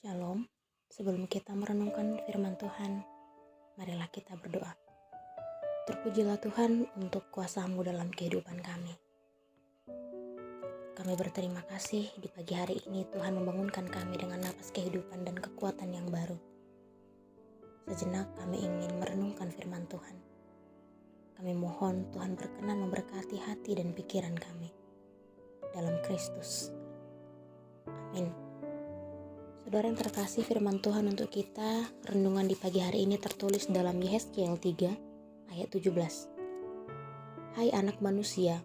Shalom, sebelum kita merenungkan firman Tuhan, marilah kita berdoa. Terpujilah Tuhan untuk kuasa-Mu dalam kehidupan kami. Kami berterima kasih di pagi hari ini Tuhan membangunkan kami dengan napas kehidupan dan kekuatan yang baru. Sejenak kami ingin merenungkan firman Tuhan. Kami mohon Tuhan berkenan memberkati hati dan pikiran kami. Dalam Kristus. Amin. Saudara yang terkasih, firman Tuhan untuk kita, renungan di pagi hari ini tertulis dalam Yehezkiel 3 ayat 17. Hai anak manusia,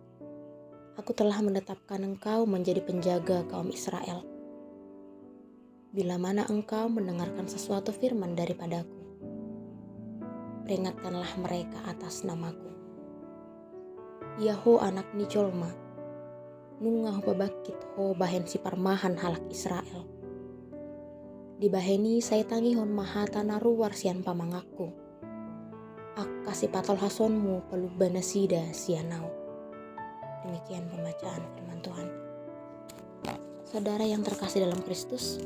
aku telah menetapkan engkau menjadi penjaga kaum Israel. Bila mana engkau mendengarkan sesuatu firman daripadaku, peringatkanlah mereka atas namaku. Yaho anak Nicholma, nungah babakit ho bahen si parmahan halak Israel. Dibaheni saya tangihon mahata naruwar sian pamangakku. Kasih patol hasonmu pelubana sida sianau. Demikian pembacaan firman Tuhan. Saudara yang terkasih dalam Kristus,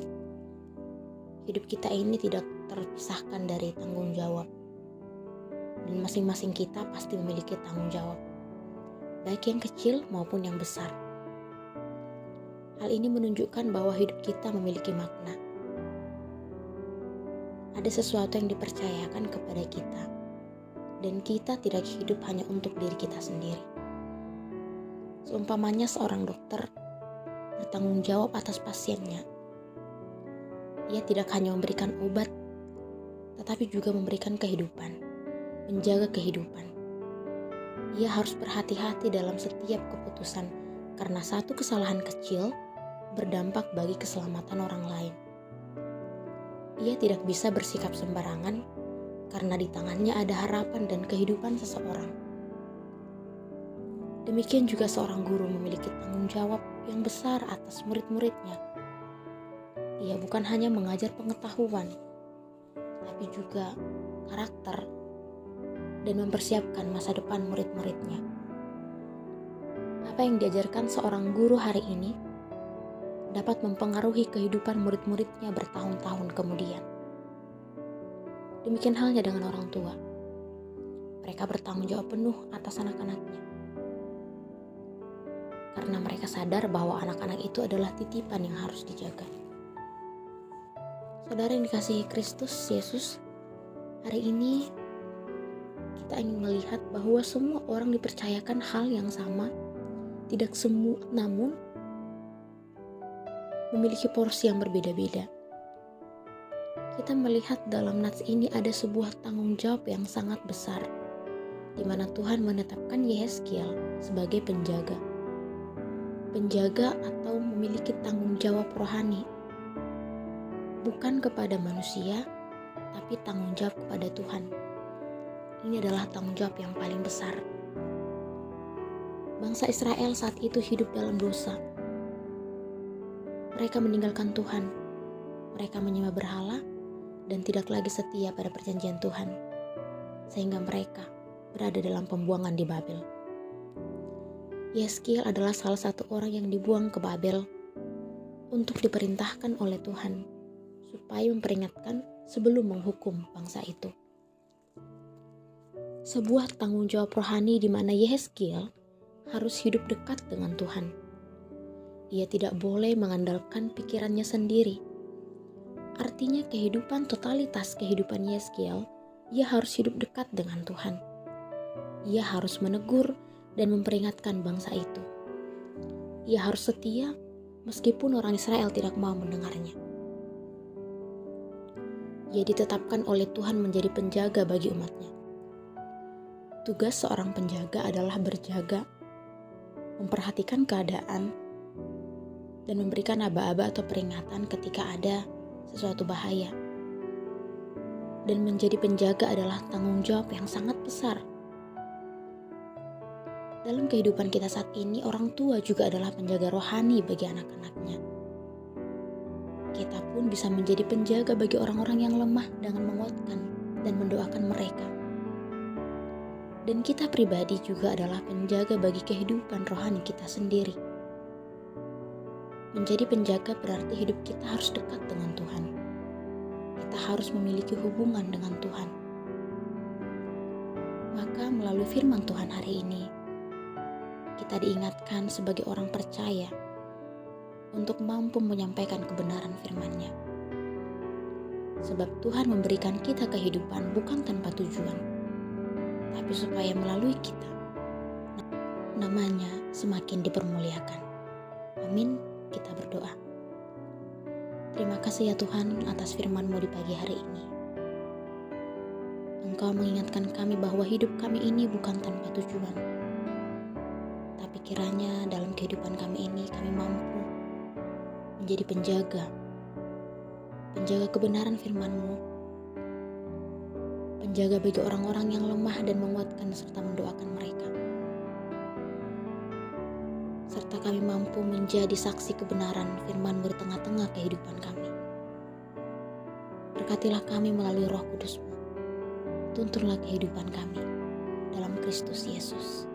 hidup kita ini tidak terpisahkan dari tanggung jawab. Dan masing-masing kita pasti memiliki tanggung jawab, baik yang kecil maupun yang besar. Hal ini menunjukkan bahwa hidup kita memiliki makna. Ada sesuatu yang dipercayakan kepada kita, dan kita tidak hidup hanya untuk diri kita sendiri. Seumpamanya seorang dokter bertanggung jawab atas pasiennya. Ia tidak hanya memberikan obat, tetapi juga memberikan kehidupan, menjaga kehidupan. Ia harus berhati-hati dalam setiap keputusan, karena satu kesalahan kecil berdampak bagi keselamatan orang lain. Ia tidak bisa bersikap sembarangan karena di tangannya ada harapan dan kehidupan seseorang. Demikian juga seorang guru memiliki tanggung jawab yang besar atas murid-muridnya. Ia bukan hanya mengajar pengetahuan, tapi juga karakter dan mempersiapkan masa depan murid-muridnya. Apa yang diajarkan seorang guru hari ini dapat mempengaruhi kehidupan murid-muridnya bertahun-tahun kemudian. Demikian halnya dengan orang tua. Mereka bertanggung jawab penuh atas anak-anaknya. Karena mereka sadar bahwa anak-anak itu adalah titipan yang harus dijaga. Saudara yang dikasihi Kristus Yesus, hari ini kita ingin melihat bahwa semua orang dipercayakan hal yang sama, tidak semua, namun memiliki porsi yang berbeda-beda. Kita melihat dalam nats ini ada sebuah tanggung jawab yang sangat besar, di mana Tuhan menetapkan Yehezkiel sebagai penjaga. Penjaga atau memiliki tanggung jawab rohani, bukan kepada manusia, tapi tanggung jawab kepada Tuhan. Ini adalah tanggung jawab yang paling besar. Bangsa Israel saat itu hidup dalam dosa. Mereka meninggalkan Tuhan, mereka menyembah berhala, dan tidak lagi setia pada perjanjian Tuhan, sehingga mereka berada dalam pembuangan di Babel. Yehezkiel adalah salah satu orang yang dibuang ke Babel untuk diperintahkan oleh Tuhan, supaya memperingatkan sebelum menghukum bangsa itu. Sebuah tanggung jawab rohani di mana Yehezkiel harus hidup dekat dengan Tuhan. Ia tidak boleh mengandalkan pikirannya sendiri. Artinya totalitas kehidupan Yehezkiel, ia harus hidup dekat dengan Tuhan. Ia harus menegur dan memperingatkan bangsa itu. Ia harus setia meskipun orang Israel tidak mau mendengarnya. Ia ditetapkan oleh Tuhan menjadi penjaga bagi umatnya. Tugas seorang penjaga adalah berjaga, memperhatikan keadaan, dan memberikan aba-aba atau peringatan ketika ada sesuatu bahaya. Dan menjadi penjaga adalah tanggung jawab yang sangat besar. Dalam kehidupan kita saat ini, orang tua juga adalah penjaga rohani bagi anak-anaknya. Kita pun bisa menjadi penjaga bagi orang-orang yang lemah dengan menguatkan dan mendoakan mereka. Dan kita pribadi juga adalah penjaga bagi kehidupan rohani kita sendiri. Menjadi penjaga berarti hidup kita harus dekat dengan Tuhan. harus memiliki hubungan dengan Tuhan. Maka melalui firman Tuhan hari ini, kita diingatkan sebagai orang percaya untuk mampu menyampaikan kebenaran firman-Nya. Sebab Tuhan memberikan kita kehidupan bukan tanpa tujuan, tapi supaya melalui kita, namanya semakin dipermuliakan. Amin, kita berdoa. Terima kasih ya Tuhan atas firman-Mu di pagi hari ini. Engkau mengingatkan kami bahwa hidup kami ini bukan tanpa tujuan. Tapi kiranya dalam kehidupan kami ini kami mampu menjadi penjaga kebenaran firman-Mu, penjaga bagi orang-orang yang lemah dan menguatkan serta mendoakan mereka. Serta kami mampu menjadi saksi kebenaran firman-Mu di tengah-tengah kehidupan kami. Berkatilah kami melalui Roh Kudus-Mu. Tuntunlah kehidupan kami dalam Kristus Yesus.